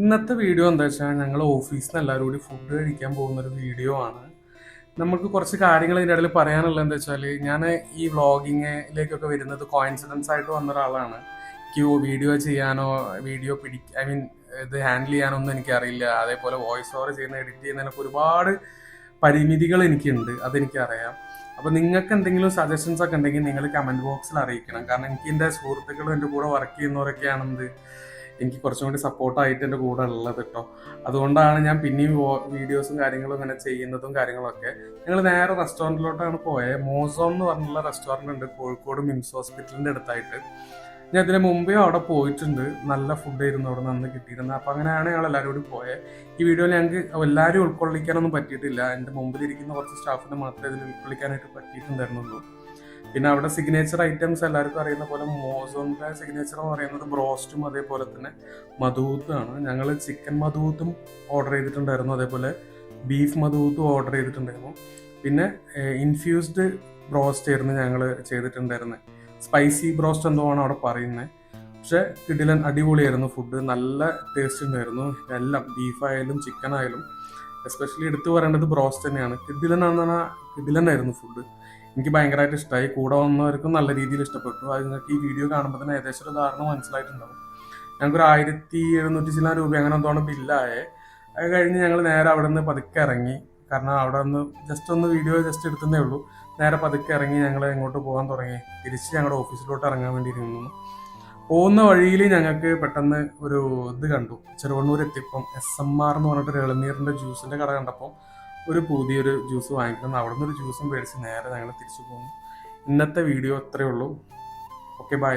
ഇന്നത്തെ വീഡിയോ എന്താ വെച്ചാൽ ഞങ്ങൾ ഓഫീസിൽ നിന്ന് എല്ലാവരും കൂടി ഫുഡ് കഴിക്കാൻ പോകുന്നൊരു വീഡിയോ ആണ്. നമുക്ക് കുറച്ച് കാര്യങ്ങൾ ഇതിൻ്റെ ഇടയിൽ പറയാനുള്ളത് എന്താ വെച്ചാൽ, ഞാൻ ഈ വ്ളോഗിങ്ങിലേക്കൊക്കെ വരുന്നത് കോയിൻസിഡൻസ് ആയിട്ട് വന്ന ഒരാളാണ്. എനിക്ക് വീഡിയോ ചെയ്യാനോ ഐ മീൻ ഇത് ഹാൻഡിൽ ചെയ്യാനോ ഒന്നും എനിക്കറിയില്ല. അതേപോലെ വോയിസ് ഓവർ ചെയ്യുന്ന എഡിറ്റ് ചെയ്യുന്നതിനൊക്കെ ഒരുപാട് പരിമിതികൾ എനിക്കുണ്ട്, അതെനിക്കറിയാം. അപ്പോൾ നിങ്ങൾക്ക് എന്തെങ്കിലും സജഷൻസ് ഒക്കെ ഉണ്ടെങ്കിൽ നിങ്ങൾ കമൻറ്റ് ബോക്സിൽ അറിയിക്കണം. കാരണം എനിക്ക് എൻ്റെ സുഹൃത്തുക്കളും എൻ്റെ കൂടെ വർക്ക് ചെയ്യുന്നവരൊക്കെയാണെന്ന് എനിക്ക് കുറച്ചും കൂടി സപ്പോർട്ടായിട്ട് എൻ്റെ കൂടെ ഉള്ളത് കേട്ടോ. അതുകൊണ്ടാണ് ഞാൻ പിന്നെയും വീഡിയോസും കാര്യങ്ങളും ഇങ്ങനെ ചെയ്യുന്നതും കാര്യങ്ങളൊക്കെ. ഞങ്ങൾ നേരെ റെസ്റ്റോറൻറ്റിലോട്ടാണ് പോയത്. മോസോം എന്ന് പറഞ്ഞുള്ള റെസ്റ്റോറൻറ്റ് ഉണ്ട് കോഴിക്കോട് മിംസ് ഹോസ്പിറ്റലിൻ്റെ അടുത്തായിട്ട്. ഞാൻ ഇതിന് മുമ്പേ അവിടെ പോയിട്ടുണ്ട്. നല്ല ഫുഡ് ആയിരുന്നു അവിടെ നിന്ന് കിട്ടിയിരുന്നത്. അപ്പം അങ്ങനെയാണ് ഞങ്ങൾ എല്ലാവരും കൂടി പോയത്. ഈ വീഡിയോയിൽ ഞങ്ങൾക്ക് എല്ലാവരും ഉൾക്കൊള്ളിക്കാനൊന്നും പറ്റിയിട്ടില്ല. എൻ്റെ മുമ്പിലിരിക്കുന്ന കുറച്ച് സ്റ്റാഫിനെ മാത്രമേ ഇതിൽ ഉൾക്കൊള്ളിക്കാനായിട്ട് പറ്റിയിട്ടുണ്ടായിരുന്നുള്ളൂ. പിന്നെ അവിടെ സിഗ്നേച്ചർ ഐറ്റംസ് എല്ലാവർക്കും അറിയുന്ന പോലെ മോസോന്റെ സിഗ്നേച്ചർ എന്ന് പറയുന്നത് ബ്രോസ്റ്റും അതേപോലെ തന്നെ മധൂത്തുമാണ്. ഞങ്ങൾ ചിക്കൻ മധൂത്തും ഓർഡർ ചെയ്തിട്ടുണ്ടായിരുന്നു, അതേപോലെ ബീഫ് മധൂത്തും ഓർഡർ ചെയ്തിട്ടുണ്ടായിരുന്നു. പിന്നെ ഇൻഫ്യൂസ്ഡ് ബ്രോസ്റ്റ് ആയിരുന്നു ഞങ്ങൾ ചെയ്തിട്ടുണ്ടായിരുന്നത്. സ്പൈസി ബ്രോസ്റ്റ് എന്തോ ആണ് അവിടെ പറയുന്നത്. പക്ഷെ കിടിലൻ അടിപൊളിയായിരുന്നു ഫുഡ്, നല്ല ടേസ്റ്റ് ഉണ്ടായിരുന്നു. എല്ലാം ബീഫായാലും ചിക്കൻ ആയാലും എസ്പെഷ്യലി എടുത്തു പറയേണ്ടത് ബ്രോസ്റ്റ് തന്നെയാണ്. കിടിലനായിരുന്നു ഫുഡ്. എനിക്ക് ഭയങ്കരമായിട്ട് ഇഷ്ടമായി. കൂടെ വന്നവർക്കും നല്ല രീതിയിൽ ഇഷ്ടപ്പെട്ടു. അത് നിങ്ങൾക്ക് ഈ വീഡിയോ കാണുമ്പോൾ തന്നെ ഏകദേശം ഒരു ധാരണ മനസ്സിലായിട്ടുണ്ടാവും. ഞങ്ങൾക്കൊരു 1700 ചില രൂപ അങ്ങനെ എന്തോണ് ബില്ലായേ. അത് കഴിഞ്ഞ് ഞങ്ങൾ നേരെ അവിടെ നിന്ന് പതുക്കെ ഇറങ്ങി. കാരണം അവിടെ നിന്ന് ജസ്റ്റ് വീഡിയോ എടുത്തതേ ഉള്ളൂ. നേരെ പതുക്കെ ഇറങ്ങി ഞങ്ങൾ എങ്ങോട്ട് പോകാൻ തുടങ്ങി. തിരിച്ച് ഞങ്ങളുടെ ഓഫീസിലോട്ട് ഇറങ്ങാൻ വേണ്ടി ഇരുന്നു. പോകുന്ന വഴിയിൽ ഞങ്ങൾക്ക് പെട്ടെന്ന് ഒരു ഇത് കണ്ടു. ചെറുവണ്ണൂർ എത്തിയപ്പം SMR എന്ന് പറഞ്ഞിട്ട് ഇളനീരിൻ്റെ ജ്യൂസിൻ്റെ കട കണ്ടപ്പോൾ ഒരു പുതിയൊരു ജ്യൂസ് വാങ്ങിക്കണം. അവിടെ നിന്ന് ഒരു ജ്യൂസും മേടിച്ച് നേരെ ഞങ്ങൾ തിരിച്ചു പോകുന്നു. ഇന്നത്തെ വീഡിയോ ഇത്രയേ ഉള്ളൂ. Okay, by.